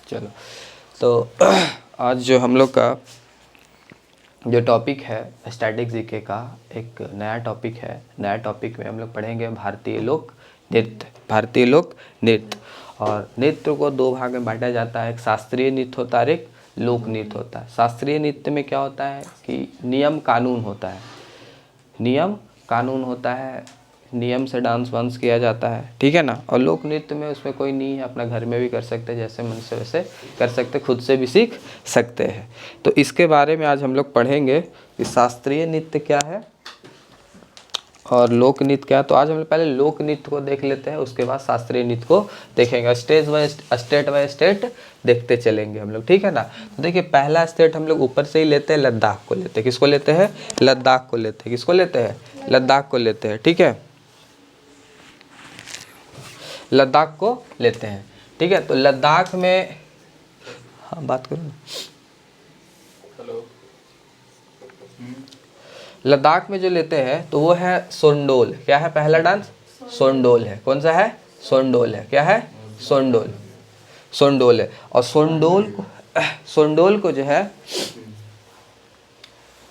चलो, तो आज जो हम लोग का जो टॉपिक है स्टैटिक जीके का एक नया टॉपिक है। नया टॉपिक में हम लोग पढ़ेंगे भारतीय लोक नृत्य। भारतीय लोक नृत्य, और नृत्य को दो भाग में बांटा जाता है। एक शास्त्रीय नृत्य होता है, एक लोक नृत्य होता है। शास्त्रीय नृत्य में क्या होता है कि नियम कानून होता है, नियम कानून होता है, नियम से डांस वांस किया जाता है, ठीक है ना। और लोक नृत्य में उसमें कोई नहीं है, अपना घर में भी कर सकते हैं, जैसे मन से वैसे कर सकते, खुद से भी सीख सकते हैं। तो इसके बारे में आज हम लोग पढ़ेंगे कि शास्त्रीय नृत्य क्या है और लोक नृत्य क्या है। तो आज हम लोग पहले लोक नृत्य को देख लेते हैं, उसके बाद शास्त्रीय नृत्य को देखेंगे। स्टेट बाय स्टेट देखते चलेंगे हम लोग, ठीक है ना। तो देखिए पहला स्टेट हम लोग ऊपर से ही लेते हैं, लद्दाख को लेते हैं। किसको लेते हैं? लद्दाख को लेते हैं। किसको लेते हैं? लद्दाख को लेते हैं, ठीक है। लद्दाख को लेते हैं, ठीक है। तो लद्दाख में, हाँ बात करो ना। लद्दाख में जो लेते हैं तो वो है सोंडोल। क्या है पहला डांस? सोंडोल है। कौन सा है? सोंडोल है। क्या है? सोंडोल, सोंडोल है। और सोंडोल को जो है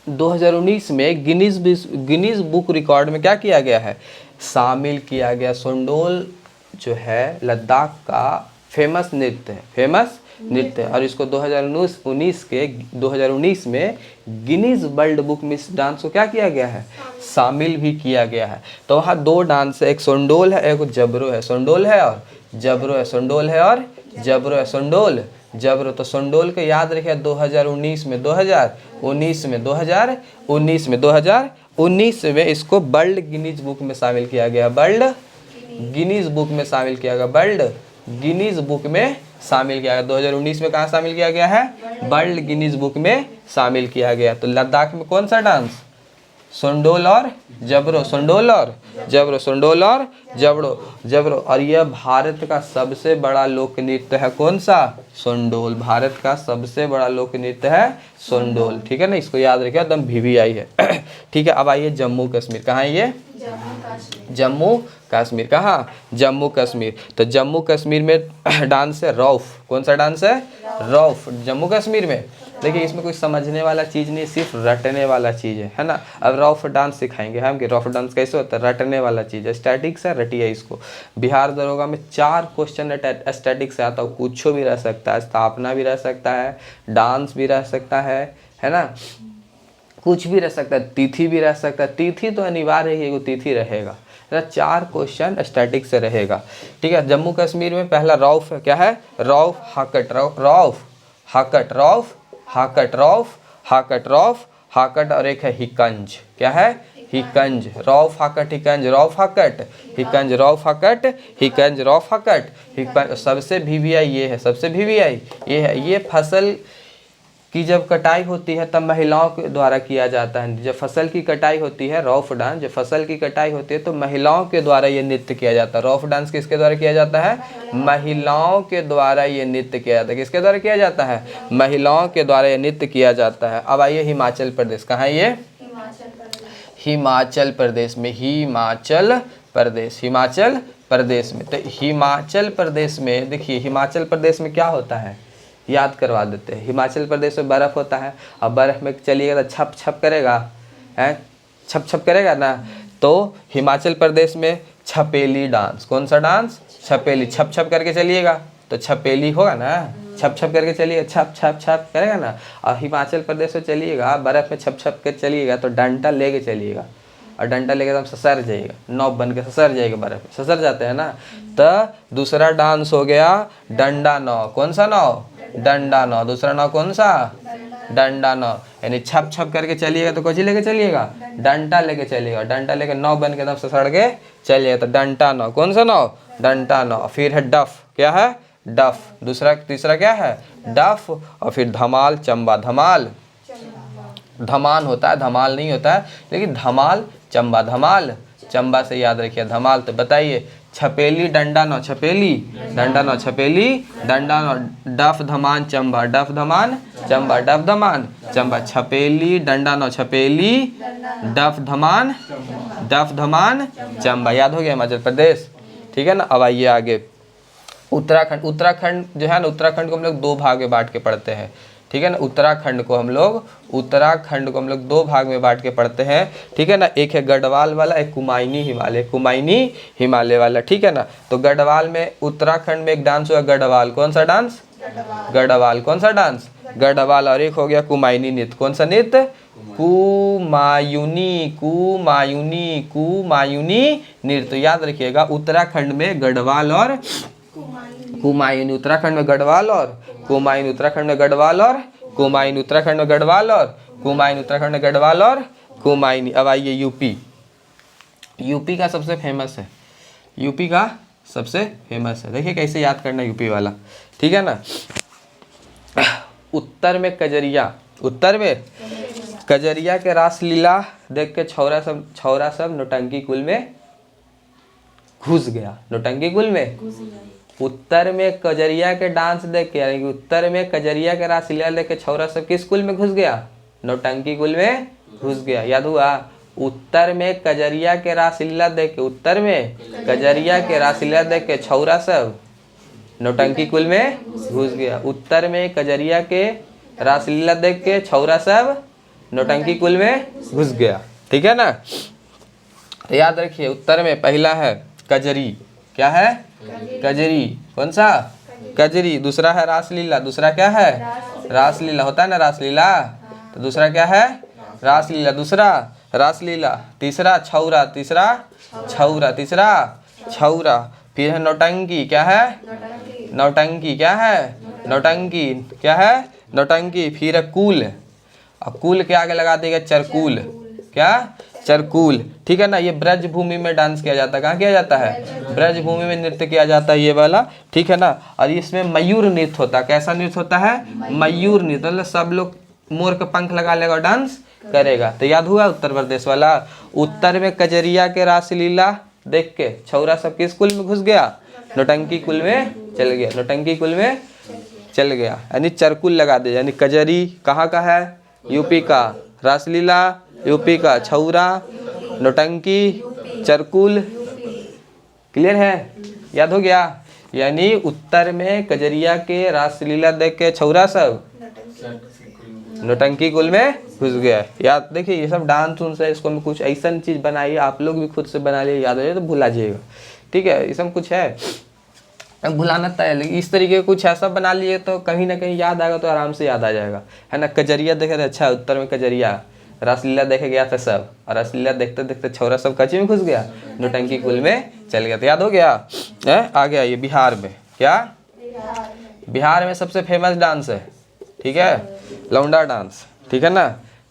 2019 में गिनीज बुक रिकॉर्ड में क्या किया गया है? शामिल किया गया। सोंडोल जो है लद्दाख का फेमस नृत्य है, फेमस नृत्य है। और इसको 2019 में गिनीज वर्ल्ड बुक में इस डांस को क्या किया गया है? शामिल भी किया गया है। तो वहाँ दो डांस है, एक सोंडोल है, एक जबरो है। सोंडोल है और जबरो है, सोंडोल है और जबरो है। सोंडोल जबरो, तो सोंडोल को याद रखिए 2019 में इसको वर्ल्ड गिनीज बुक में शामिल किया गया। वर्ल्ड गिनीज बुक में शामिल किया गया। वर्ल्ड गिनीज बुक में शामिल किया गया। 2019 में कहाँ शामिल किया गया है? वर्ल्ड गिनीज बुक में शामिल किया गया। तो लद्दाख में कौन सा डांस? सोंडोल और जबरो, सोंडोल और जबरो, सोंडोल और जबरो। और यह भारत का सबसे बड़ा लोक नृत्य है। कौन सा? सोंडोल। भारत का सबसे बड़ा लोक नृत्य है सोंडोल, ठीक है ना। इसको याद रखिए, एकदम VVI है। ठीक है। अब आइए जम्मू कश्मीर। कहाँ है ये? जम्मू कश्मीर। कहाँ? जम्मू कश्मीर। तो जम्मू कश्मीर में डांस है रौफ। कौन सा डांस है? रौफ। जम्मू कश्मीर में देखिए इसमें कोई समझने वाला चीज़ नहीं, सिर्फ रटने वाला चीज़ है ना। अब रौफ डांस सिखाएंगे हम कि रौफ डांस कैसे होता है। रटने वाला चीज़ है, स्टैटिक से रटिए इसको। बिहार दरोगा में 4 क्वेश्चन स्टैटिक से आता है। कुछ भी रह सकता है, स्थापना भी रह सकता है, डांस भी रह सकता है ना, कुछ भी रह सकता है, तिथि भी रह सकता है। तिथि तो अनिवार्य है, वो तिथि रहेगा। 4 क्वेश्चन स्टैटिक से रहेगा, ठीक है। जम्मू कश्मीर में पहला रौफ है। क्या है? रौफ हाकट, रौफ हाकट, रौफ हाकट, रौफ हाकट, रौफ हाकट। और एक है हिकंज। क्या है? हिकंज। रौफ हाकट हिकंज, रौफ हाकट हिकंज, रौफ हाकट हिकंज, रौफ हाकट हिकंज। सबसे VVI ये है, सबसे VVI ये है। ये फसल की जब कटाई होती है तब महिलाओं के द्वारा किया जाता है। जब फसल की कटाई होती है, रौफ डांस, जब फसल की कटाई होती है तो महिलाओं के द्वारा ये नृत्य किया जाता है। रौफ डांस किसके द्वारा किया जाता है? महिलाओं के द्वारा ये नृत्य किया जाता है। किसके द्वारा किया जाता है? महिलाओं के द्वारा ये नृत्य किया जाता है। अब आइए हिमाचल प्रदेश। कहाँ है ये? हिमाचल प्रदेश में। हिमाचल प्रदेश, हिमाचल प्रदेश में। तो हिमाचल प्रदेश में देखिए, हिमाचल प्रदेश में क्या होता है याद करवा देते हैं। हिमाचल प्रदेश में बर्फ़ होता है। अब बर्फ़ में चलिएगा तो छप छप करेगा, है छप छप करेगा ना। तो हिमाचल प्रदेश में छपेली डांस। कौन सा डांस? छपेली। छप छप करके चलिएगा तो छपेली होगा ना। छप छप करके चलिएगा, छप छप छप करेगा ना। और हिमाचल प्रदेश में चलिएगा, बर्फ़ में छप छप कर चलिएगा तो डंडा लेके चलिएगा, और डंडा लेके एकदम ससर जाइएगा, नौब बन के ससर जाएगा, बर्फ़ में ससर जाते हैं ना। तो दूसरा डांस हो गया डंडा नौ। कौन सा नौ? डंडा नौ। दूसरा नौ कौन सा? डंडा नौ। यानी छप छप करके चलिएगा तो कुछ लेके चलिएगा, डंडा लेके चलिएगा, डंडा लेके नौ बन के एकदम ससड़ के चलिएगा तो डंडा नौ। कौन सा नौ? डंडा नौ। फिर है डफ। क्या है? डफ। तीसरा क्या है? डफ। और फिर धमाल, चंबा। धमाल, धमान होता है, धमाल नहीं होता है, लेकिन धमाल चंबा। धमाल चंबा से याद रखिए धमाल। तो बताइए छपेली डंडा नौ, छपेली डंडा नौ, छपेली डंडा नौ, डफ धमान चंबा, डफ धमान चंबा, डफ धमान चंबा। छपेली डंडा नौ, छपेली डफ धमान चंबा। याद हो गया हिमाचल प्रदेश, ठीक है ना। अब आइए आगे। उत्तराखंड, उत्तराखंड जो है ना, उत्तराखंड को हम लोग 2 भाग में बांट के पढ़ते हैं, ठीक है ना। उत्तराखंड को हम लोग दो भाग में बांट के पढ़ते हैं, ठीक है ना। एक है गढ़वाल वाला, एक कुमायूनी हिमालय वाला, ठीक है ना। तो गढ़वाल में, उत्तराखंड में एक डांस हुआ गढ़वाल, कौन सा डांस? गढ़वाल। कौन सा डांस? गढ़वाल। और एक हो गया कुमायूनी नृत्य, कौन सा नृत्य? कुमायूनी नृत्य। याद रखिएगा, उत्तराखंड में गढ़वाल और कुमायूनी, उत्तराखंड में गढ़वाल और कुमायूनी, उत्तराखंड में गढ़वाल और कुमायूनी, उत्तराखंड में गढ़वाल और कुमायूनी, उत्तराखंड में गढ़वाल और कुमायूनी। अब आइए यूपी का सबसे फेमस है, यूपी का सबसे फेमस है। देखिए कैसे याद करना यूपी वाला, ठीक है ना। उत्तर में कजरिया के रासलीला देख के छौरा सब नौटंकी कुल में घुस गया, नौटंकी कुल में। उत्तर में कजरिया के डांस देख के, यानी कि उत्तर में कजरिया के रासलीला देख के छौरा सब किस कुल में घुस गया? नौटंकी कुल में घुस गया। याद हुआ? उत्तर में कजरिया के रासलीला देख के, उत्तर में कजरिया के रासलीला देख के छौरा सब नौटंकी कुल में घुस गया। उत्तर में कजरिया के रासलीला देख के छौरा सब नौटंकी कुल में घुस गया, ठीक है ना। तो याद रखिए, उत्तर में पहला है कजरी, क्या है? कजरी। कौन सा? कजरी। दूसरा है रासलीला, दूसरा क्या है? रासलीला। होता है ना रासलीला, तो दूसरा क्या है? रासलीला, दूसरा रासलीला। तीसरा छौरा, तीसरा छौरा। फिर है नौटंकी, क्या है? नौटंकी। क्या है? नौटंकी। क्या है? नौटंकी। फिर है कूल, और कूल के आगे लगा देगा चरकूल, क्या? चरकूल, ठीक है ना। ये ब्रज भूमि में डांस किया जाता है, कहाँ किया जाता है? ब्रज भूमि में नृत्य किया जाता है, ये वाला, ठीक है ना। और इसमें मयूर नृत्य होता है। कैसा नृत्य होता है? मयूर नृत्य, मतलब सब लोग मोर का पंख लगा लेगा और डांस करेगा। तो याद हुआ उत्तर प्रदेश वाला। उत्तर में कजरिया के रासलीला देख के छौरा सब किस कुल में घुस गया? नौटंकी कुल में चल गया, नौटंकी कुल में चल गया, यानी चरकुल लगा दे। यानी कजरी कहाँ का है? यूपी का। रासलीला यूपी का। छौरा, नौटंकी, चरकुल, क्लियर है? याद हो गया? यानी उत्तर में कजरिया के रासलीला देख के छौरा सब नौटंकी कुल में घुस गया। याद देखिए, ये सब डांस उन्स है, इसको हम कुछ ऐसा चीज बनाइए, आप लोग भी खुद से बना लिए, याद हो जाए तो भुला जाइएगा, ठीक है। ये सब कुछ है, भुलाना तय है, लेकिन इस तरीके कुछ ऐसा बना लिए तो कहीं ना कहीं याद आएगा, तो आराम से याद आ जाएगा, है ना। कजरिया देखे थे, अच्छा उत्तर में कजरिया, रासलीला देखे गया था सब, और रासलीला देखते देखते छौरा सब कच्ची में घुस गया, नौटंकी कुल में चल गया। तो याद हो गया है? आ गया ये बिहार में, क्या? बिहार में सबसे फेमस डांस है, ठीक है, लौंडा डांस, ठीक है ना।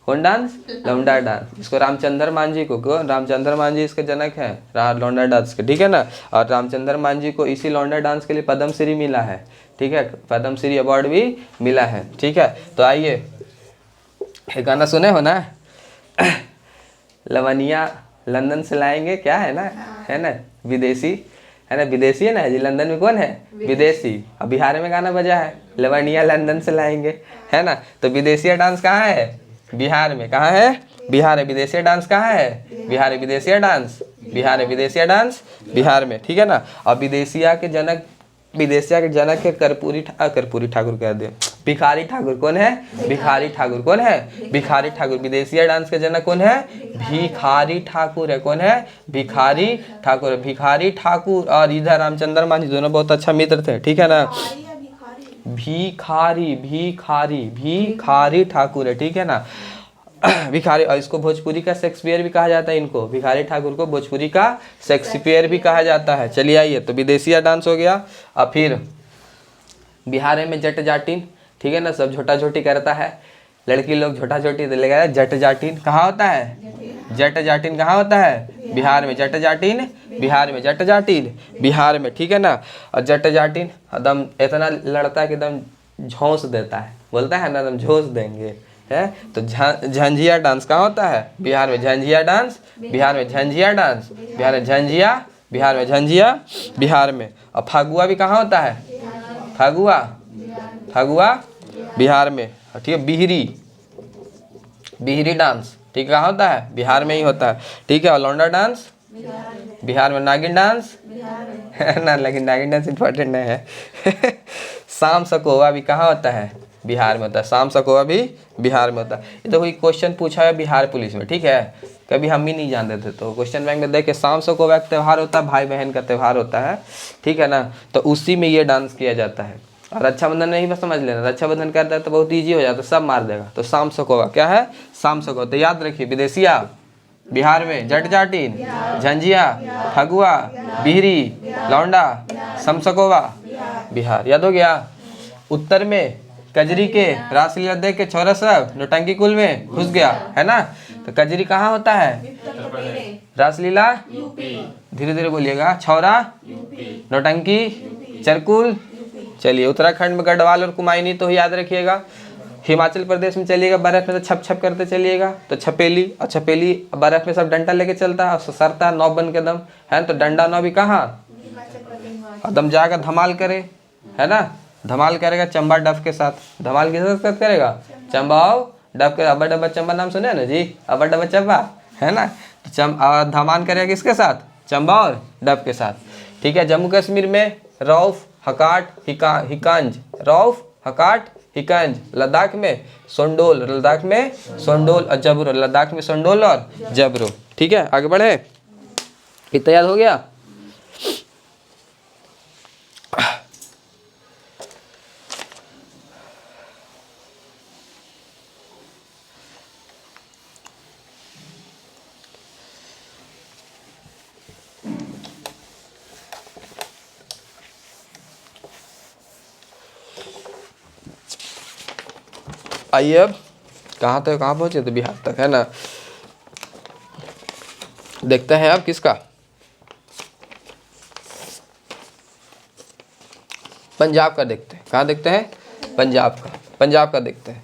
कौन डांस? लौंडा डांस। इसको रामचंद्र मांझी को, क्यों? रामचंद्र मांझी इसके जनक हैं लौंडा डांस के, ठीक है ना। और रामचंद्र मांझी को इसी लौंडा डांस के लिए पद्मश्री मिला है, ठीक है, पद्मश्री अवार्ड भी मिला है, ठीक है। तो आइए, ये गाना सुने हो ना, लवनिया लंदन से लाएंगे, क्या है ना, विदेशी, है ना, विदेशी है ना जी। लंदन में कौन है? विदेशी। अब बिहार में गाना बजा है, लवनिया लंदन से लाएंगे, है ना। तो विदेशिया डांस कहाँ है? बिहार में। कहाँ है? बिहार है। विदेशिया डांस कहाँ है? बिहार है। विदेशिया डांस बिहार है। विदेशिया डांस बिहार में, ठीक है ना। और विदेशिया के जनक है कर्पूरी ठाकुर कह दे, भिखारी ठाकुर। कौन है? भिखारी ठाकुर। कौन है? भिखारी ठाकुर। विदेशिया डांस के जनक कौन है? भिखारी ठाकुर है। कौन है? भिखारी ठाकुर। भिखारी ठाकुर और इधर रामचंद्र मांझी दोनों बहुत अच्छा मित्र थे, ठीक है ना। भिखारी ठाकुर है, ठीक है ना। भिखारी, और इसको भोजपुरी का शेक्सपियर भी कहा जाता है, इनको भिखारी ठाकुर को भोजपुरी का शेक्सपियर भी कहा जाता है। चलिए आइए, तो विदेशिया डांस हो गया। और फिर बिहार में जट जाटिन, ठीक है ना, सब झोटा झोटी करता है, लड़की लोग झोटा झोटी लगा। जट जाटिन कहाँ होता है? जट जाटिन कहाँ होता है? बिहार में। जट जाटिन बिहार में। जट जाटिन बिहार में, ठीक है ना। और जट जाटिन एकदम इतना लड़ता है कि एकदम झोंस देता है, बोलता है ना, एकदम झोंस देंगे, है। तो झंझिया डांस कहाँ होता है? बिहार में। झंझिया डांस बिहार में। झंझिया डांस बिहार में। झंझिया बिहार में। झंझिया बिहार में। और फगुआ भी कहाँ होता है? फगुआ बिहार में, ठीक है। बिहरी डांस, ठीक है, कहाँ होता है? बिहार में ही होता है, ठीक है। और लौंडा डांस बिहार में। नागिन डांस, है ना, लेकिन नागिन डांस इम्पोर्टेंट नहीं है। शाम सकोवा भी कहाँ होता है? बिहार में होता है। शाम सकोवा भी बिहार में होता है। ये तो कोई क्वेश्चन पूछा है बिहार पुलिस में, ठीक है, कभी हम भी नहीं जानते थे, तो क्वेश्चन बैंक में देख के शाम सकोवा का त्यौहार होता है, भाई बहन का त्यौहार होता है, ठीक है ना, तो उसी में ये डांस किया जाता है। और रक्षाबंधन नहीं बस समझ लेना, रक्षाबंधन करता है तो बहुत ईजी हो जाता है, सब मार देगा। तो शाम सकोवा क्या है? शाम सकोवा। तो याद रखिए, विदेशिया बिहार में, जट जाटिन, झंझिया, ठगुआ, बिहरी, लौंडा, समसकोवा बिहार। याद हो गया? उत्तर में कजरी के रासलीला देख के छोरा सब नौटंकी कुल में घुस गया, है ना। तो कजरी कहाँ होता है? रासलीला धीरे धीरे बोलिएगा। छौरा, नौटंकी, चरकुल। चलिए, उत्तराखंड में गढ़वाल और कुमायूनी तो याद रखिएगा। हिमाचल प्रदेश में चलिएगा, बर्फ में तो छप छप करते चलिएगा, तो छपेली। और छपेली बर्फ में सब डंडा लेके चलता है और सरता नौ बन के दम, है तो डंडा नौ भी कहाँ? और दम जाकर धमाल करे, है ना, धमाल करेगा चंबा डफ के साथ। धमाल किसके साथ करेगा? चंबाओ डफ के। अब्बा डब्बा चंबा नाम सुने ना जी, अब्बा डब्बा चंबा, है ना। तो धमाल करेगा किसके साथ? चंबा और डफ के साथ, ठीक है। जम्मू कश्मीर में रौफ, हकाट, हिकांज, रौफ, हकाट, हिकांज। लद्दाख में सोंडोल, लद्दाख में सोंडोल और जबरो, लद्दाख में सोंडोल और जबरो, ठीक है। आगे बढ़े, इतना याद हो गया? आइए, अब कहाँ तक, कहाँ पहुँचे थे? बिहार तक, है ना। देखते हैं अब किसका? पंजाब का देखते हैं। कहाँ देखते हैं? पंजाब का। पंजाब का देखते हैं।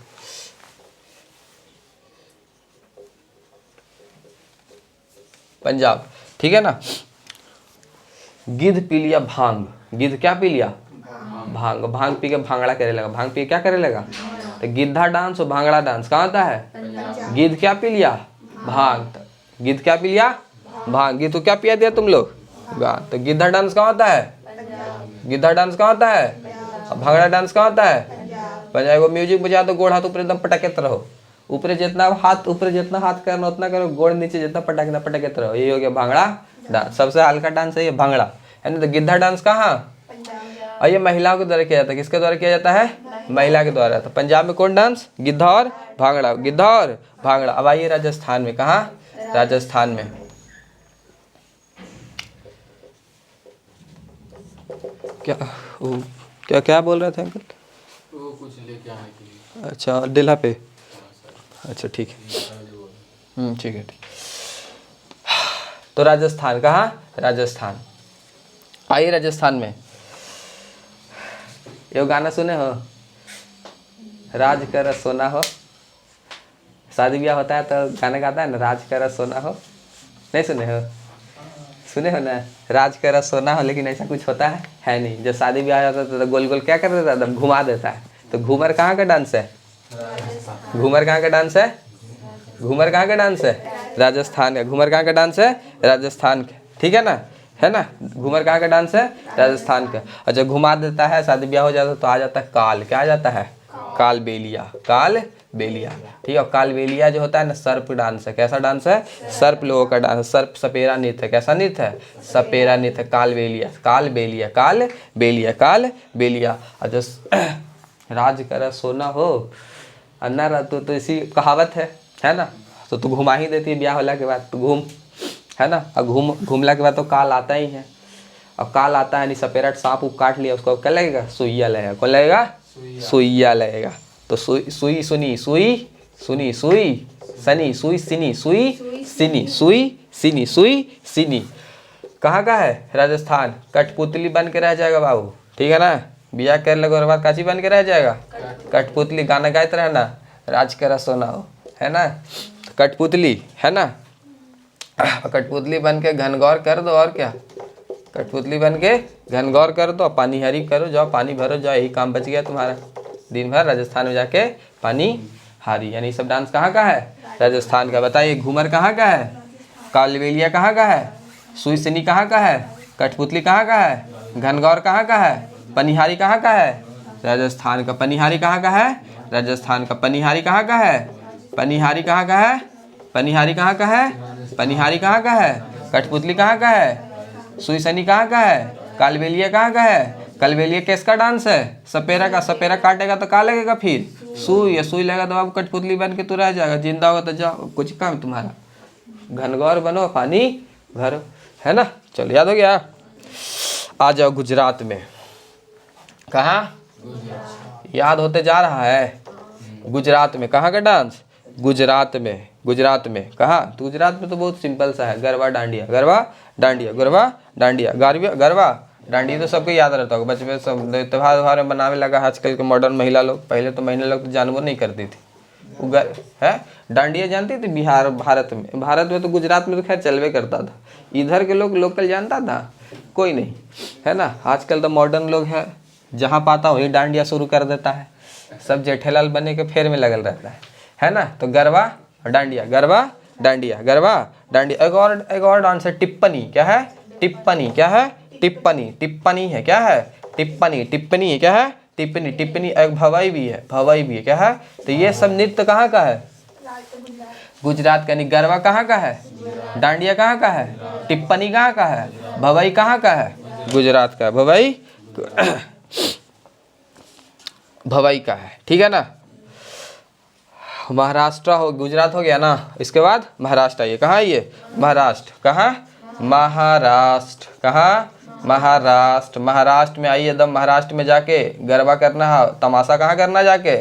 पंजाब, ठीक है ना। गिद्ध पी लिया भांग। गिद्ध क्या पी लिया? भांग। भांग पी के भांगड़ा करे लगा। भांग पी के क्या करे लगा? तो गिद्धा डांस और भांगड़ा डांस कहाँ होता है? गिद्ध क्या पी लिया? भांग। गिद्ध क्या पी लिया? भांग। गिद्ध को क्या पिया दिया तुम लोग? तो गिद्धा डांस कहाँ होता है? गिद्धा डांस कहाँ होता है? भांगड़ा डांस कहाँ होता है? पंजाब को म्यूजिक बजा दो, गोड़ हाथ ऊपर एकदम पटकत रहो। ऊपर जितना हाथ करना उतना करो, गोड़ नीचे जितना पटकना पटकत रहो। ये हो गया भांगड़ा डांस। सबसे हल्का डांस है ये भांगड़ा, है ना। तो गिद्धा डांस कहाँ? और ये महिलाओं के द्वारा किया जाता है। किसके द्वारा किया जाता है? महिला के द्वारा। तो पंजाब में कौन डांस? गिद्धा और भांगड़ा, गिद्धा और भांगड़ा। अब आइए राजस्थान में। कहाँ? राजस्थान में। क्या क्या बोल रहे थे अंकल? वो कुछ लेके आने के लिए। अच्छा, डिल्हा पे। अच्छा ठीक है, ठीक है, ठीक। तो राजस्थान। कहाँ? राजस्थान। आइए राजस्थान में। ये गाना सुने हो? राज कर सोना हो। शादी ब्याह होता है तो गाना गाता है ना, राज कर सोना हो। नहीं सुने हो? सुने हो ना, राज कर सोना हो। लेकिन ऐसा कुछ होता है नहीं। जब शादी ब्याह जाता है तो गोल गोल क्या कर देता है? घुमा देता है। तो घूमर कहाँ का डांस है? घूमर कहाँ का डांस है? घूमर कहाँ का डांस है? राजस्थान का। घूमर कहाँ का डांस है? राजस्थान का, ठीक है ना, है ना। घूमर कहाँ का डांस है? राजस्थान का। और जब घुमा देता है, शादी ब्याह हो जाता है तो आ जाता है काल। क्या आ जाता है? काल बेलिया। काल बेलिया, ठीक है। काल बेलिया जो होता है ना, सर्प डांस है। कैसा डांस है? सर्प लोगों का डांस। सर्प सपेरा नृत्य है। कैसा नृत्य है? सपेरा नृत्य। काल बेलिया, काल बेलिया, काल बेलिया, काल बेलिया। और जो राज कर सोना हो अन्ना, तो इसी कहावत है ना। तो तू घुमा ही देती है ब्याह होला के बाद। तो घूम, है ना। और घूमला के बाद तो काल आता ही है। अब काल आता है नहीं, सपेरा सांप काट लिया, उसको क्या लगेगा? सुइया लगेगा। कौन लगेगा? सुइया लगेगा। तो सुई सुनी सुई सुनी सुई सनी सुई सिनी सुई सिनी सुई सिनी सुई सिनी। कहाँ का है? राजस्थान। कठपुतली बन के रह जाएगा बाबू, ठीक है ना। बिया कर लगे और बाद काची बन के रह जाएगा? कठपुतली। गाना गाते रहना, राज कर सोना हो, है ना। कठपुतली, है ना। कठपुतली बन के घनघोर कर दो। और क्या? कठपुतली बन के घनघोर कर दो, पानी हरी करो, जाओ पानी भरो, जाओ, यही काम बच गया तुम्हारा। दिन भर राजस्थान में जाके पानी हारी। यानी सब डांस कहाँ का है? राजस्थान का। बताइए, घूमर कहाँ का है? कालबेलिया कहाँ का है? सुई सिनी कहाँ का है? कठपुतली कहाँ का है? घनगौर कहाँ का है? पनिहारी कहाँ का है? राजस्थान का। पनिहारी कहाँ का है? राजस्थान का। पनिहारी कहाँ का है? पनिहारी कहाँ का है? पनिहारी कहाँ का है? पनिहारी कहाँ का है? कठपुतली कहाँ का है? सुईसनी कहाँ का है? कालबेलिया कहाँ का है? कालबेलिया किसका डांस है? सपेरा का। सपेरा काटेगा तो कहाँ लगेगा फिर? सुई। या सुई लगेगा तो आप कठपुतली बन के तू रह जाएगा, जिंदा होगा तो जाओ, कुछ काम तुम्हारा। घनगौर बनो, पानी भरो, है ना। चलो याद हो गया। आ जाओ गुजरात में। कहाँ याद होते जा रहा है? गुजरात में। कहाँ का डांस? गुजरात में। गुजरात में कहाँ? तो गुजरात में तो बहुत सिंपल सा है, गरबा डांडिया। गरबा डांडिया, गरबा डांडिया, गरबा डांडिया तो सबको याद रहता होगा। बचपन सब त्योहार व्योहार में बनावे लगा आजकल के मॉडर्न महिला लोग। पहले तो महिला लोग तो जानवर नहीं करती थी। वो है डांडिया जानती थी बिहार भारत में। भारत में तो गुजरात में तो खैर चलवे करता था। इधर के लोग लोकल जानता था कोई नहीं, है ना। आजकल तो मॉडर्न लोग हैं, जहाँ पाता वही डांडिया शुरू कर देता है। सब जेठेलाल बने के फेर में लगल रहता है ना। तो गरबा डांडिया, गरबा डांडिया, गरबा डांडिया। एक और डांस है टिप्पणी। क्या है? टिप्पणी। क्या है? टिप्पणी। टिप्पणी है। क्या है? टिप्पणी। टिप्पणी है। क्या है? टिप्पणी। टिप्पणी। एक भवाई भी है, भवाई भी है। क्या है? तो ये सब नृत्य कहाँ का है? गुजरात का। गरबा कहाँ का है? डांडिया कहाँ का है? टिप्पणी कहाँ का है? भवाई कहाँ का है? गुजरात का। भवाई भवाई का है, ठीक है ना। महाराष्ट्र हो, गुजरात हो गया ना। इसके बाद महाराष्ट्र आइए। कहाँ ये? महाराष्ट्र। कहाँ? महाराष्ट्र। कहाँ? महाराष्ट्र। महाराष्ट्र में आइए, एकदम महाराष्ट्र में जाके गरबा करना है। तमाशा कहाँ करना जाके?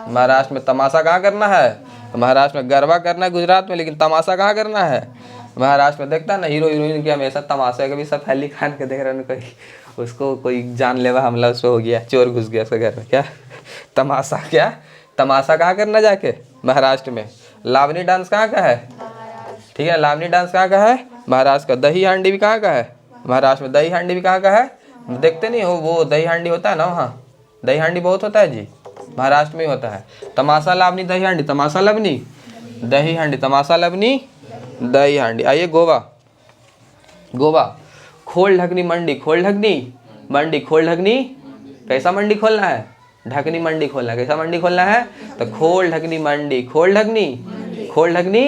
महाराष्ट्र में। तमाशा कहाँ करना है? महाराष्ट्र में। गरबा करना है गुजरात में, लेकिन तमाशा कहाँ करना है? महाराष्ट्र में। देखता है ना हीरो हीरोइन की हमेशा तमाशा। कभी सफेली खान के देख रहे हैं कोई, उसको कोई जानलेवा हमला उस हो गया, चोर घुस गया उसके घर में। क्या तमाशा? क्या तमाशा कहाँ करना जाके? महाराष्ट्र में। लावनी डांस कहाँ का है? ठीक है, लावनी डांस कहाँ का है? महाराष्ट्र का। दही हांडी भी कहाँ का है? महाराष्ट्र में। दही हांडी भी कहाँ का है? देखते नहीं हो वो दही हांडी होता है ना वहाँ, दही हांडी बहुत होता है जी, महाराष्ट्र में ही होता है। तमाशा लावनी दही हांडी, तमाशा लवनी दही हांडी, तमाशा लवनी दही हांडी। आइए गोवा। गोवा। खोल ढकनी मंडी। खोल ढकनी मंडी। खोल ढकनी कैसा मंडी खोलना है? ढकनी मंडी खोलना है। कैसा मंडी खोलना है? तो खोल ढकनी मंडी। खोल ढकनी, खोल ढकनी।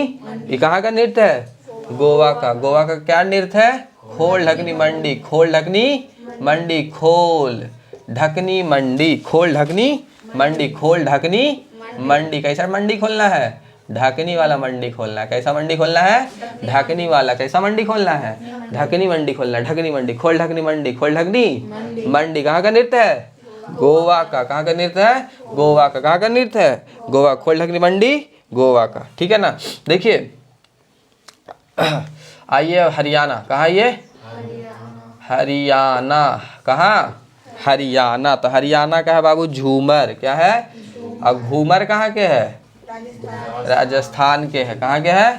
ये कहाँ का नृत्य है? गोवा का। गोवा का क्या नृत्य है? खोल ढकनी मंडी। खोल ढकनी मंडी। खोल ढकनी मंडी। खोल ढकनी मंडी। खोल ढकनी मंडी। कैसा मंडी खोलना है? ढकनी वाला मंडी खोलना है। कैसा मंडी खोलना है? ढकनी वाला। कैसा मंडी खोलना है? ढकनी मंडी खोलना है। ढकनी मंडी। खोल ढकनी मंडी। खोल ढकनी मंडी। कहाँ का नृत्य है? गोवा का। कहाँ का नृत्य है? गोवा का। कहाँ का नृत्य है? गोवा। खोल ढकनी मंडी गोवा का, ठीक है ना। देखिए आइए हरियाणा। कहाँ ये? हरियाणा। कहाँ? हरियाणा। तो हरियाणा का है बाबू झूमर। क्या है? अब घूमर कहाँ के है? राजस्थान के है। कहाँ के है?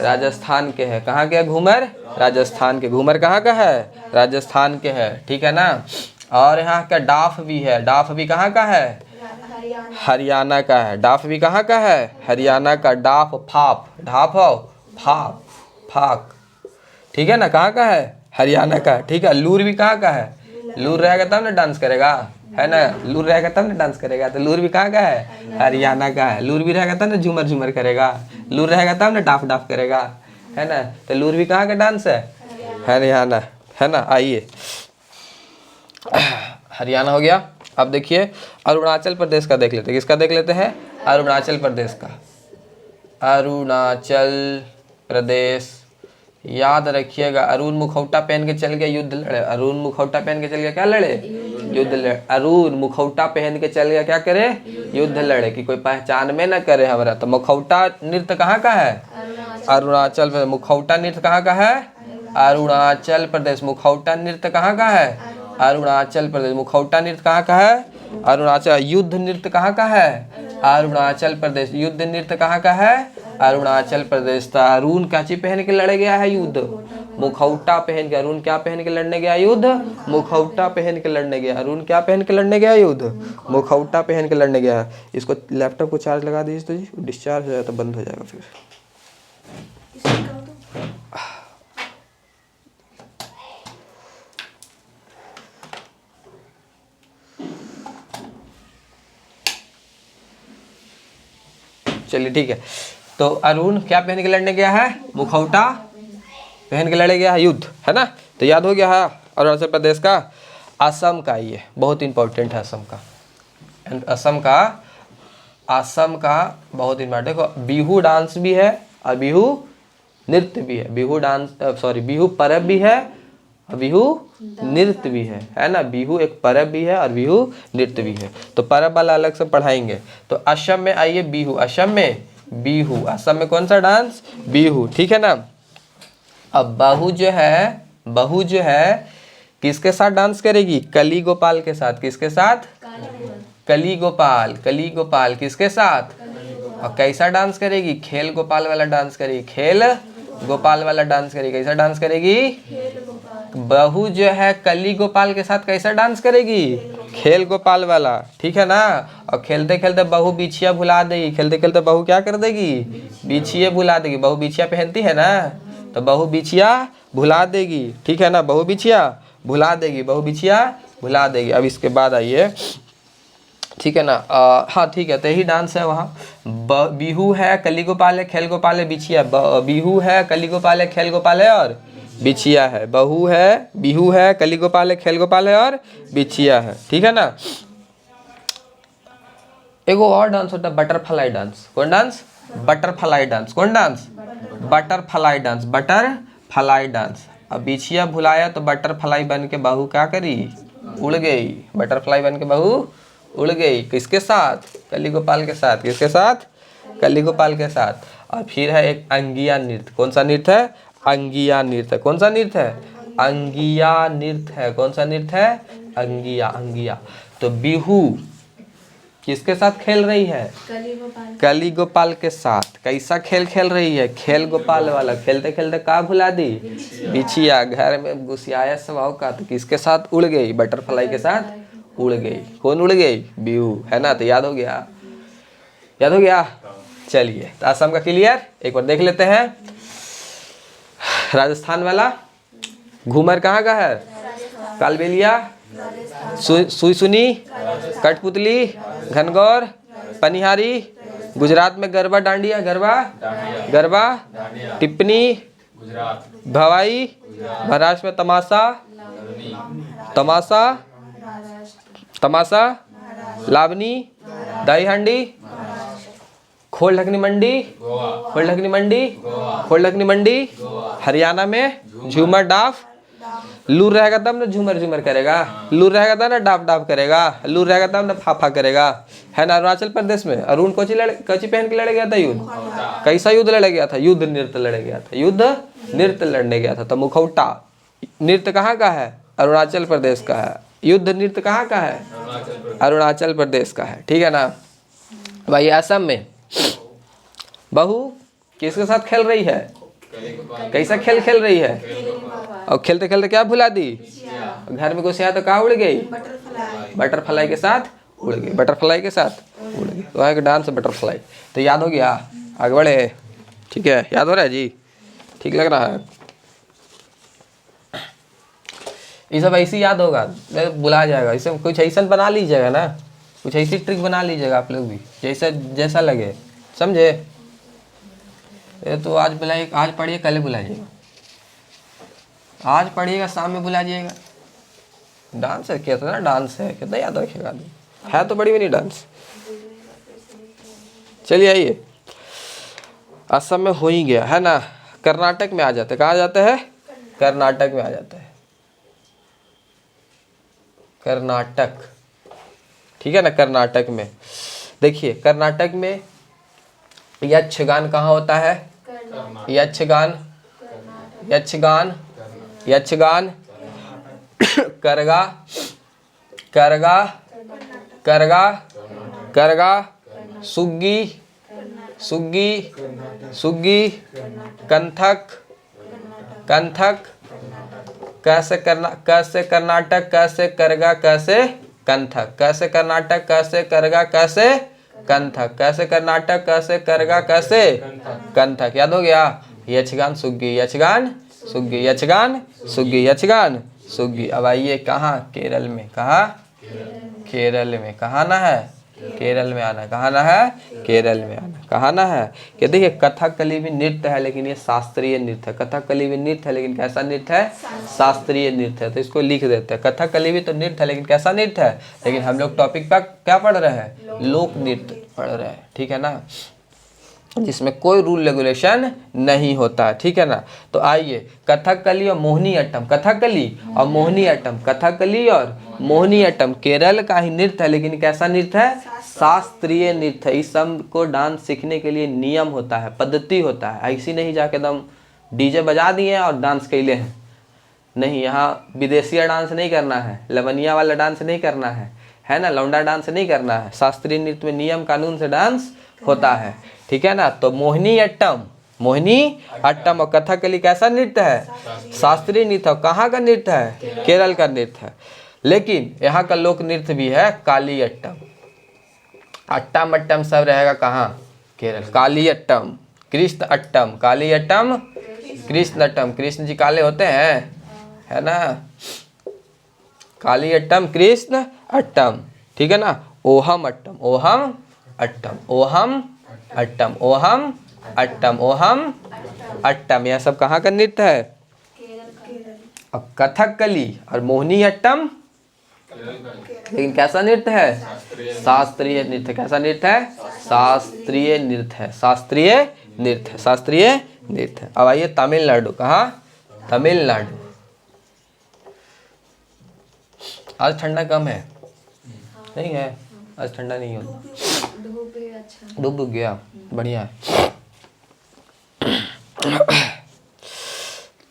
राजस्थान के है। कहाँ के है घूमर? राजस्थान के। घूमर कहाँ का है? राजस्थान के है, ठीक है ना। और यहाँ का डाफ भी है। डाफ भी कहाँ का है? हरियाणा का है। डाफ भी कहाँ का है? हरियाणा का। डाफ फाप, ढाफ हो फाप फाक, ठीक है ना। कहाँ का है? हरियाणा का, ठीक है। लूर भी कहाँ का है? लूर रहेगा तब ना डांस करेगा, है ना। लूर रहेगा तब ना डांस करेगा। तो लूर भी कहाँ का है? हरियाणा का है। लूर भी रहेगा तब ना झूमर झूमर करेगा। लूर रहेगा तब ना डाफ डाफ करेगा, है ना। तो लूर भी कहाँ का डांस है? हरियाणा, है ना। आइए हरियाणा हो गया। अब देखिए अरुणाचल प्रदेश का देख लेते हैं। किसका देख लेते हैं? अरुणाचल प्रदेश का। अरुणाचल प्रदेश, याद रखिएगा। अरुण मुखौटा पहन के चल गया, युद्ध लड़े। अरुण मुखौटा पहन के चल गया, क्या लड़े? युद्ध लड़े। अरुण मुखौटा पहन के चल गया, क्या करे? युद्ध लड़े, कि कोई पहचान में न करे हमारा। तो मुखौटा नृत्य कहाँ का है? अरुणाचल प्रदेश। मुखौटा नृत्य कहाँ का है? अरुणाचल प्रदेश। मुखौटा नृत्य कहाँ का है? अरुणाचल प्रदेश। मुखौटा नृत्य कहाँ का है? अरुणाचल। युद्ध नृत्य कहाँ का है? अरुणाचल प्रदेश। युद्ध नृत्य कहाँ का है? अरुणाचल प्रदेश। तो अरुण काची पहन के लड़ गया है युद्ध? मुखौटा पहन के। अरुण क्या पहन के लड़ने गया युद्ध? मुखौटा पहन के लड़ने गया। अरुण क्या पहन के लड़ने गया युद्ध? मुखौटा पहन के लड़ने गया। इसको लैपटॉप को चार्ज लगा दीजिए तो जी, डिस्चार्ज हो जाए तो बंद हो जाएगा फिर। चलिए ठीक है। तो अरुण क्या पहन के लड़ने गया है? मुखौटा पहन के लड़े गया है युद्ध, है ना। तो याद हो गया है अरुणाचल प्रदेश का। असम का, ये बहुत इंपॉर्टेंट है असम का। असम का बहुत इंपॉर्टेंट। देखो बिहू डांस भी है और बिहू नृत्य भी है। बिहू पर्व भी है और बिहू नृत्य भी है ना। बिहू एक पर्व भी है और बिहू नृत्य भी है। तो पर्व वाला अलग से पढ़ाएंगे। तो असम में आइए बिहू, असम में बिहू, असम में कौन सा डांस? बिहू, ठीक है ना। अब बहू जो है किसके साथ डांस करेगी? कली गोपाल के साथ। किसके साथ? कली गोपाल किसके साथ? और कैसा डांस करेगी? खेल गोपाल वाला डांस करेगी। खेल गोपाल वाला डांस करेगी। कैसा डांस करेगी? बहू जो है कली गोपाल के साथ कैसा डांस करेगी? खेल गोपाल वाला, ठीक है ना। और खेलते खेलते बहू बिछिया भुला देगी। खेलते खेलते बहू क्या कर देगी? बिछिया भुला देगी। बहू बिछिया पहनती है ना, तो बहू बिछिया भुला देगी, ठीक है ना। बहू बिछिया भुला देगी। अब इसके बाद आइए, ठीक है ना। हाँ ठीक है, तो यही डांस है वहाँ। बिहू है, कली गोपाल है, खेल गोपाल है, बिछिया। बिहू है, कली गोपाल है, खेल गोपाल है और बिछिया है। बिहू है, कली गोपाल है, खेल गोपाल है और बिछिया है, ठीक है ना। एगो और डांस होता है बटरफ्लाई डांस। कौन डांस? Butterfly dance. कौन डांस? Butterfly dance. अब बिछिया भुलाया तो बटरफ्लाई बन के बहू क्या करी? उड़ गई। बटरफ्लाई बन के बहू उड़ गई। किसके साथ? कली गोपाल के साथ। किसके साथ? कली गोपाल के साथ। और फिर है एक अंगिया नृत्य। कौन सा नृत्य है? अंगिया नृत्य। कौन सा नृत्य है? अंगिया नृत्य है। कौन सा नृत्य है? अंगिया। तो बिहू किसके साथ खेल रही है? कली गोपाल के साथ। कैसा खेल खेल रही है? खेल गोपाल वाला। खेलते खेलते का भुला दी? बिछिया। घर में गुस्सियाया स्वभाव का, तो किसके साथ उड़ गई? बटरफ्लाई के साथ उड़ गई। कौन उड़ गई? बिहू, है ना। तो याद हो गया। चलिए, तो असम का क्लियर। एक बार देख लेते हैं राजस्थान वाला। घूमर कहाँ का है? कालबेलिया, सुई सुनी, कठपुतली, घनगौर, पनिहारी। गुजरात में गरबा डांडिया, गरबा टिप्पणी, भवाई। महाराष्ट्र में तमाशा, लावनी, दाई हांडी, खोल ढकनी मंडी। हरियाणा में झूमर डाफ। लूर रहेगा तब ना झूमर करेगा। लूर रहेगा तब ना डाफ करेगा। लूर रहेगा तब ना फाफा करेगा, है ना। अरुणाचल प्रदेश में अरुण कोची पहन के लड़ गया था युद्ध? कैसा युद्ध लड़ गया था? युद्ध नृत्य लड़ने गया था। तो मुखौटा नृत्य कहाँ का है? अरुणाचल प्रदेश का है। युद्ध नृत्य कहाँ का है? अरुणाचल प्रदेश का है, ठीक है ना भाई। असम में बहू किसके साथ खेल रही है? कैसा खेल रही है? और खेलते खेलते क्या भुला दी? घर में घुसिया तो कहाँ उड़ गई? बटरफ्लाई के साथ उड़ गई। तो एक डांस है बटरफ्लाई। तो याद हो गया? आगे बढ़े, ठीक है। याद हो रहा है जी? ठीक लग रहा है? ये सब ऐसे याद होगा, बुला जाएगा। इसे कुछ ऐसा बना लीजिएगा ना, कुछ ऐसी ट्रिक बना लीजिएगा आप लोग भी, जैसा लगे, समझे। ये तो आज बुलाइए, आज पढ़िए, कल बुलाइएगा। आज पढ़िएगा, शाम में बुला जाइएगा। डांस है, कितना डांस है, कितना याद रखेगा आदमी। है तो बड़ी बड़ी डांस। चलिए आइए, असम में हो ही गया, है ना। कर्नाटक में आ जाते। कहाँ जाते हैं? कर्नाटक में आ जाते हैं। कर्नाटक, ठीक है ना। कर्नाटक में देखिए, कर्नाटक में यक्षगान कहाँ होता है? यक्षगान करगा, सुग्गी, कंथक। कैसे कर्नाटक, कैसे करगा, कैसे कंथक। कैसे कर्नाटक, कैसे करगा, कैसे कंथक। कैसे कर्नाटक, कैसे करगा, कैसे कंथक। याद हो गया? यक्षगान सुग्गी। अब आइए कहाँ? केरल में। कहाँ? केरल में। कहाँ ना है? केरल में आना। कहाँ आना है? केरल में आना। कहाँ आना है? कि देखिए कथकली भी नृत्य है लेकिन ये शास्त्रीय नृत्य है। कथकली भी नृत्य है लेकिन कैसा नृत्य है? शास्त्रीय नृत्य है। तो इसको लिख देते हैं। कथकली भी तो नृत्य है लेकिन कैसा नृत्य है? लेकिन हम लोग टॉपिक पर क्या पढ़ रहे हैं? लोक नृत्य पढ़ रहे हैं, ठीक है ना, जिसमें कोई रूल रेगुलेशन नहीं होता है, ठीक है ना। तो आइए कथकली और मोहिनी अट्टम, कथकली और मोहिनी अट्टम, कथकली और मोहिनी अट्टम केरल का ही नृत्य है लेकिन कैसा नृत्य है? शास्त्रीय नृत्य है। इस सब को डांस सीखने के लिए नियम होता है, पद्धति होता है। ऐसी नहीं जाके एकदम डीजे बजा दिए और डांस कैले हैं, नहीं। यहाँ विदेशिया डांस नहीं करना है, लवनिया वाला डांस नहीं करना है ना, लौंडा डांस नहीं करना है। शास्त्रीय नृत्य में नियम कानून से डांस होता है, ठीक है ना। तो मोहिनी अट्टम, मोहिनी अट्टम और कथकली कैसा नृत्य है? शास्त्रीय नृत्य है। कहाँ का नृत्य है? केरल का नृत्य है। लेकिन यहाँ का लोक नृत्य भी है काली अट्टम। अट्टम अट्टम सब रहेगा कहाँ? केरल। काली अट्टम, कृष्ण अट्टम, काली अट्टम, कृष्ण अट्टम। कृष्ण जी काले होते हैं, है ना। काली अट्टम, कृष्ण अट्टम, ठीक है ना। ओहम अट्टम, ओहम अट्टम, ओहम अट्टम, ओहम अट्टम, ओहम अट्टम। यह सब कहाँ का नृत्य है? अब कथकली और मोहिनी अट्टम लेकिन कैसा नृत्य है? शास्त्रीय नृत्य। कैसा नृत्य है? शास्त्रीय नृत्य है, शास्त्रीय नृत्य है, शास्त्रीय नृत्य है। अब आइए तमिलनाडु। कहाँ? तमिलनाडु। आज ठंडा कम है, नहीं है? आज ठंडा नहीं होता, धूप उग गया, बढ़िया है।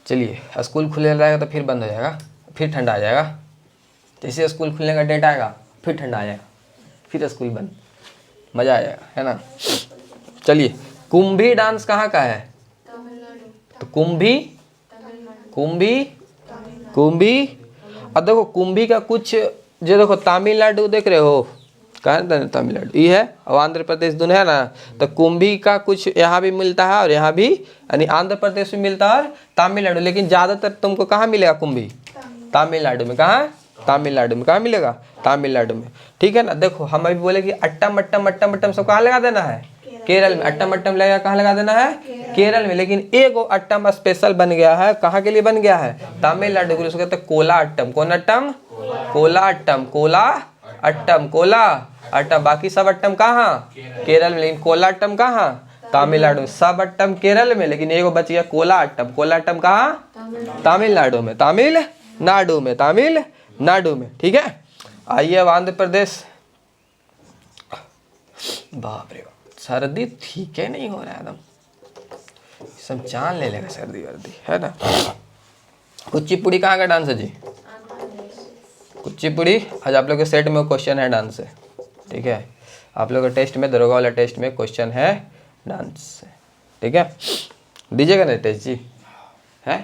चलिए स्कूल खुले रहेगा तो फिर बंद हो जाएगा, फिर ठंडा आ जाएगा। जैसे स्कूल खुलने का डेट आएगा फिर ठंडा आ जाएगा, फिर स्कूल बंद, मज़ा आ जाएगा, है ना। चलिए कुंभी डांस कहाँ का है? तो कुंभी, कुंभी, कुंभी। अब देखो कुंभी का कुछ जो देखो तमिलनाडु देख रहे हो, कहाँ है तमिलनाडु? ये है और आंध्र प्रदेश दोनों है ना। तो कुंभी का कुछ यहाँ भी मिलता है और यहाँ भी, यानी आंध्र प्रदेश में मिलता है और तमिलनाडु। लेकिन ज़्यादातर तुमको कहाँ मिलेगा कुंभी? तमिलनाडु में। कहाँ? तमिलनाडु में। कहाँ मिलेगा? तमिलनाडु में, ठीक है ना। देखो हम अभी बोले कि अट्टम अट्टम अट्टम अट्टम सब कहाँ लगा देना है? केरल में। अट्टम अट्टम लगेगा कहाँ लगा देना है? केरल में। लेकिन एक अट्टम स्पेशल बन गया है, कहाँ के लिए बन गया है? तमिलनाडु के लिए। उसको कहते हैं कोला अट्टम। कौन अट्टम? कोला अट्टम, कोला अट्टम, कोला अट्टम। बाकी सब अट्टम कहाँ? केरल में। लेकिन कोला अट्टम कहाँ? तमिलनाडु में। सब अट्टम केरल में लेकिन एक बच गया कोला अट्टम। कोला अट्टम कहाँ? तमिलनाडु में, तमिलनाडु में, तमिलनाडु में, ठीक है। आइए अब आंध्र प्रदेश। बाप रे बाप, सर्दी ठीक है नहीं हो रहा है एकदम, सब जान ले लेगा सर्दी वर्दी, है ना। कुचिपुड़ी कहाँ का डांस है जी? कुचिपुड़ी। आज आप लोग के सेट में क्वेश्चन है डांस से, ठीक है। आप लोग के टेस्ट में, दरोगा वाला टेस्ट में क्वेश्चन है डांस से, ठीक है। दीजिएगा ना टेस्ट जी? है?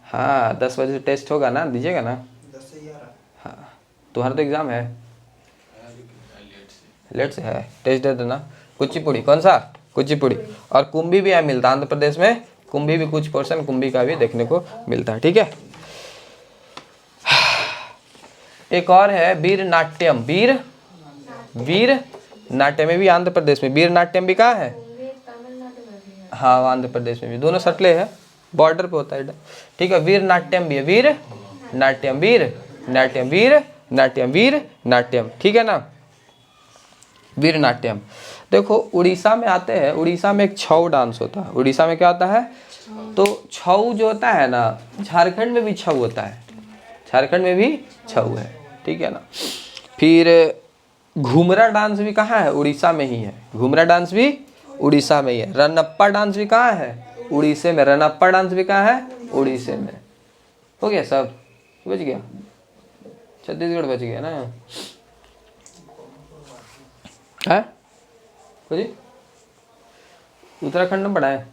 हाँ 10 बजे टेस्ट होगा ना, दीजिएगा ना? 10 से 11। हाँ तुम्हारा तो एग्ज़ाम है, लेट से है, टेस्ट दे देना। कुचिपुड़ी कौन सा? कुचिपुड़ी। और कुंभी भी यहाँ मिलता है आंध्र प्रदेश में, कुंभी भी कुछ पोर्शन कुंभी का भी देखने को मिलता है, ठीक है। एक और है वीर नाट्यम, वीर नाट्यम में भी आंध्र प्रदेश में। वीर नाट्यम भी कहाँ है? हाँ आंध्र प्रदेश में भी, दोनों सटले हैं, बॉर्डर पे होता है, ठीक है। वीर नाट्यम भी है, वीर नाट्यम, वीर नाट्यम, वीर नाट्यम, वीर नाट्यम, ठीक है ना। वीर नाट्यम। देखो उड़ीसा में आते हैं, उड़ीसा में एक छऊ डांस होता है। उड़ीसा में क्या होता है? तो छऊ जो होता है ना, झारखंड में भी छऊ होता है, झारखंड में भी छऊ है, ठीक है ना। फिर घुमरा डांस भी कहाँ है? उड़ीसा में ही है। घुमरा डांस भी उड़ीसा में ही है। रनप्पा डांस भी कहाँ है? उड़ीसा में। रनप्पा डांस भी कहाँ है? उड़ीसा में। हो गया सब, बच गया, छत्तीसगढ़ बच गया ना है जी। उत्तराखंड में पढ़ा है,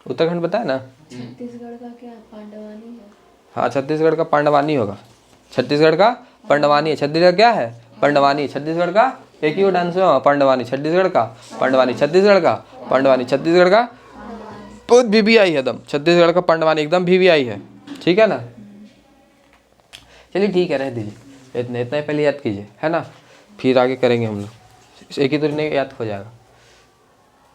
उत्तराखंड पता है ना? छत्तीसगढ़ का क्या पांडवानी है? हाँ छत्तीसगढ़ का पांडवानी होगा, छत्तीसगढ़ का पांडवानी है। छत्तीसगढ़ क्या है? पांडवानी। छत्तीसगढ़ का एक ही डांस है पांडवानी, छत्तीसगढ़ का पांडवानी, छत्तीसगढ़ का पांडवानी, छत्तीसगढ़ का बहुत VVI है एकदम, छत्तीसगढ़ का पांडवानी एकदम VVI है, ठीक है ना। चलिए ठीक है, रह दीजिए, इतना इतना ही पहले याद कीजिए, है ना। फिर आगे करेंगे हम लोग, एक ही तो नहीं याद हो जाएगा।